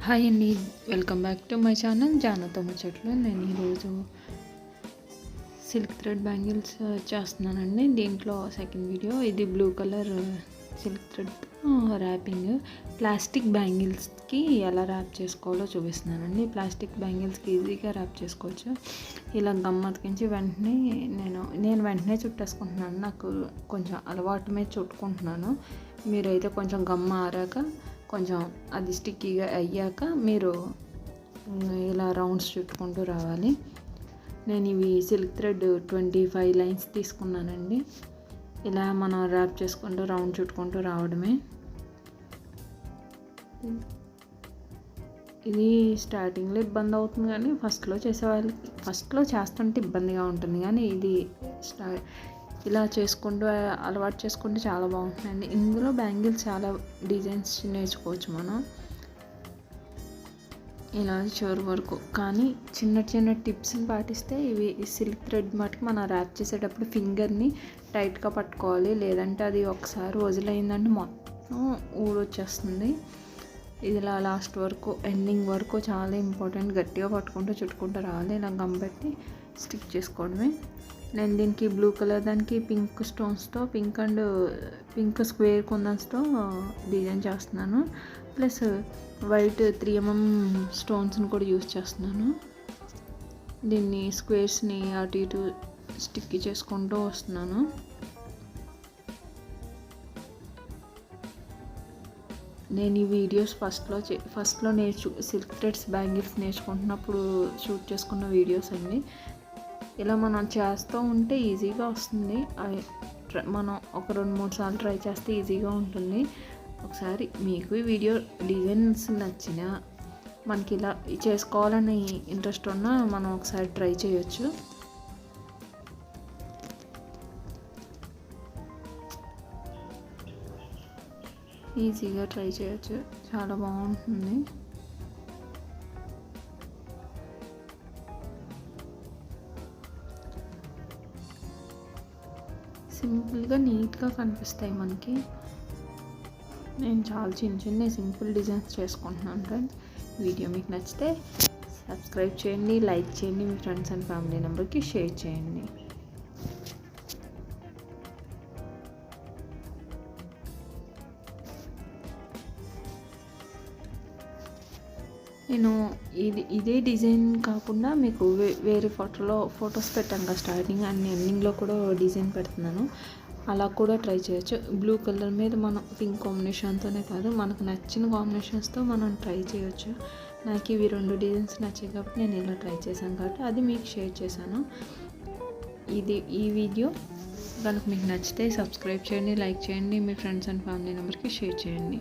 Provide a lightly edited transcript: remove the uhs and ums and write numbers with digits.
Hi అండి, welcome back to my channel జానతో ముచ్చట్లు. నేను ఈరోజు సిల్క్ థ్రెడ్ బ్యాంగిల్స్ చేస్తున్నానండి. దీంట్లో సెకండ్ వీడియో. ఇది blue colour silk thread wrapping. Plastic బ్యాంగిల్స్కి ఎలా ర్యాప్ చేసుకోవాలో చూపిస్తున్నానండి. ప్లాస్టిక్ బ్యాంగిల్స్కి ఈజీగా ర్యాప్ చేసుకోవచ్చు. ఇలా గమ్ అతికించి వెంటనే నేను వెంటనే చుట్టేసుకుంటున్నాను. నాకు కొంచెం అలవాటు మీద చుట్టుకుంటున్నాను. మీరైతే కొంచెం గమ్ ఆరాక కొంచెం అది స్టిక్కీగా అయ్యాక మీరు ఇలా రౌండ్స్ చుట్టుకుంటూ రావాలి. నేను ఇవి సిల్క్ థ్రెడ్ 25 లైన్స్ తీసుకున్నానండి. ఇలా మనం ర్యాప్ చేసుకుంటూ రౌండ్ చుట్టుకుంటూ రావడమే. ఇది స్టార్టింగ్లో ఇబ్బంది అవుతుంది, కానీ ఫస్ట్లో చేస్తుంటే ఇబ్బందిగా ఉంటుంది, కానీ ఇది ఇలా చేసుకుంటూ అలవాటు చేసుకుంటే చాలా బాగుంటుందండి. ఇందులో బ్యాంగిల్స్ చాలా డిజైన్స్ నేర్చుకోవచ్చు మనం ఇలా చివరి వరకు. కానీ చిన్న చిన్న టిప్స్ని పాటిస్తే ఇవి సిల్క్ థ్రెడ్ మటుకు మనం ర్యాప్ చేసేటప్పుడు ఫింగర్ని టైట్గా పట్టుకోవాలి, లేదంటే అది ఒకసారి వదిలైందంటే మొత్తం ఊడొచ్చేస్తుంది. ఇది ఇలా లాస్ట్ వరకు ఎండింగ్ వరకు చాలా ఇంపార్టెంట్. గట్టిగా పట్టుకుంటూ చుట్టుకుంటూ రావాలి. ఇలా గమ్ పెట్టి స్టిక్ చేసుకోవడమే. నేను దీనికి బ్లూ కలర్ దానికి పింక్ స్టోన్స్తో పింక్ స్క్వేర్ కుందన్స్తో డిజైన్ చేస్తున్నాను. ప్లస్ వైట్ 3mm స్టోన్స్ని కూడా యూస్ చేస్తున్నాను. దీన్ని స్క్వేర్స్ని అటు ఇటు స్టిక్ చేసుకుంటూ వస్తున్నాను. నేను ఈ వీడియోస్ ఫస్ట్లో సిల్క్ థ్రెడ్స్ బ్యాంగిల్స్ నేర్చుకుంటున్నప్పుడు షూట్ చేసుకున్న వీడియోస్ అండి. ఇలా మనం చేస్తూ ఉంటే ఈజీగా వస్తుంది. మనం ఒక 2-3 సార్లు ట్రై చేస్తే ఈజీగా ఉంటుంది. ఒకసారి మీకు ఈ వీడియో డిజైన్స్ నచ్చినా, మనకి ఇలా చేసుకోవాలని ఇంట్రెస్ట్ ఉన్నా మనం ఒకసారి ట్రై చేయొచ్చు. ఈజీగా ట్రై చేయొచ్చు, చాలా బాగుంటుంది. సింపుల్గా నీట్గా కనిపిస్తాయి మనకి. నేను చాలా చిన్న సింపుల్ డిజైన్స్ చేసుకుంటున్నాను ఫ్రెండ్స్. వీడియో మీకు నచ్చితే సబ్స్క్రైబ్ చేయండి, లైక్ చేయండి, మీ ఫ్రెండ్స్ అండ్ ఫ్యామిలీ మెంబర్కి షేర్ చేయండి. నేను ఇదే డిజైన్ కాకుండా మీకు వేరే ఫొటోస్ పెట్టాను కదా, స్టార్టింగ్ అండ్ ఎండింగ్లో కూడా డిజైన్ పెడుతున్నాను. అలా కూడా ట్రై చేయొచ్చు. బ్లూ కలర్ మీద మనం పింక్ కాంబినేషన్తోనే కాదు, మనకు నచ్చిన కాంబినేషన్స్తో మనం ట్రై చేయొచ్చు. నాకు ఇవి 2 డిజైన్స్ నచ్చాయి కాబట్టి నేను ఇలా ట్రై చేశాను, కాబట్టి అది మీకు షేర్ చేశాను. ఈ వీడియో కనుక మీకు నచ్చితే సబ్స్క్రైబ్ చేయండి, లైక్ చేయండి, మీ ఫ్రెండ్స్ అండ్ ఫ్యామిలీ మెంబర్కి షేర్ చేయండి.